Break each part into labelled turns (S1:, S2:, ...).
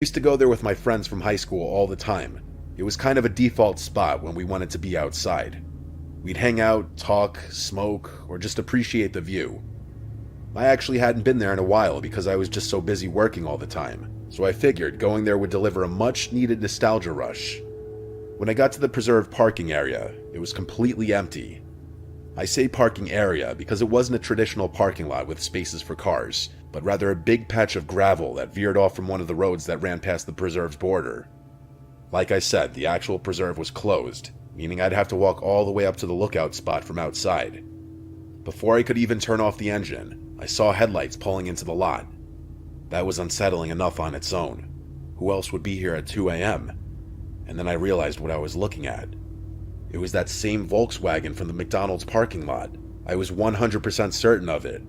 S1: Used to go there with my friends from high school all the time. It was kind of a default spot when we wanted to be outside. We'd hang out, talk, smoke, or just appreciate the view. I actually hadn't been there in a while because I was just so busy working all the time, so I figured going there would deliver a much-needed nostalgia rush. When I got to the preserved parking area, it was completely empty. I say parking area because it wasn't a traditional parking lot with spaces for cars, but rather a big patch of gravel that veered off from one of the roads that ran past the preserve's border. Like I said, the actual preserve was closed, meaning I'd have to walk all the way up to the lookout spot from outside. Before I could even turn off the engine, I saw headlights pulling into the lot. That was unsettling enough on its own. Who else would be here at 2 a.m.? And then I realized what I was looking at. It was that same Volkswagen from the McDonald's parking lot. I was 100% certain of it.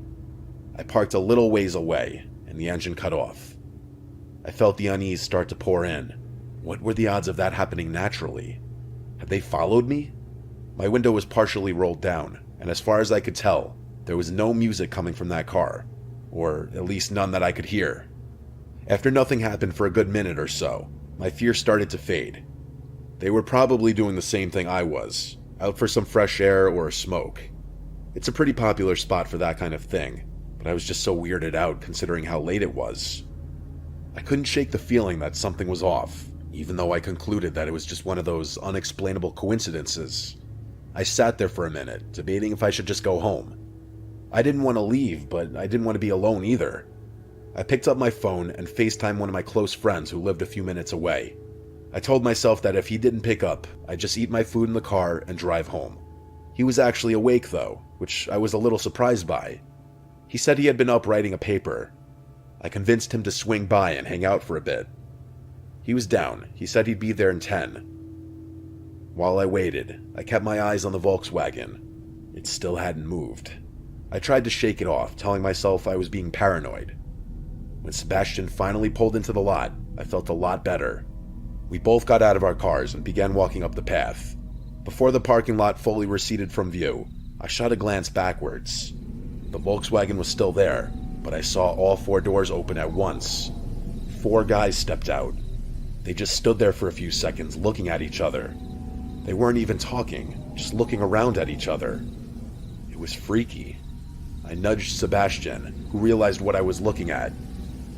S1: I parked a little ways away, and the engine cut off. I felt the unease start to pour in. What were the odds of that happening naturally? Had they followed me? My window was partially rolled down, and as far as I could tell, there was no music coming from that car, or at least none that I could hear. After nothing happened for a good minute or so, my fear started to fade. They were probably doing the same thing I was, out for some fresh air or a smoke. It's a pretty popular spot for that kind of thing, but I was just so weirded out considering how late it was. I couldn't shake the feeling that something was off, even though I concluded that it was just one of those unexplainable coincidences. I sat there for a minute, debating if I should just go home. I didn't want to leave, but I didn't want to be alone either. I picked up my phone and FaceTimed one of my close friends who lived a few minutes away. I told myself that if he didn't pick up, I'd just eat my food in the car and drive home. He was actually awake though, which I was a little surprised by. He said he had been up writing a paper. I convinced him to swing by and hang out for a bit. He was down. He said he'd be there in 10. While I waited, I kept my eyes on the Volkswagen. It still hadn't moved. I tried to shake it off, telling myself I was being paranoid. When Sebastian finally pulled into the lot, I felt a lot better. We both got out of our cars and began walking up the path. Before the parking lot fully receded from view, I shot a glance backwards. The Volkswagen was still there, but I saw all 4 doors open at once. 4 guys stepped out. They just stood there for a few seconds looking at each other. They weren't even talking, just looking around at each other. It was freaky. I nudged Sebastian, who realized what I was looking at.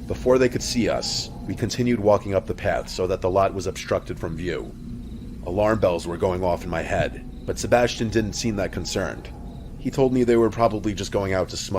S1: Before they could see us, we continued walking up the path so that the lot was obstructed from view. Alarm bells were going off in my head, but Sebastian didn't seem that concerned. He told me they were probably just going out to smoke.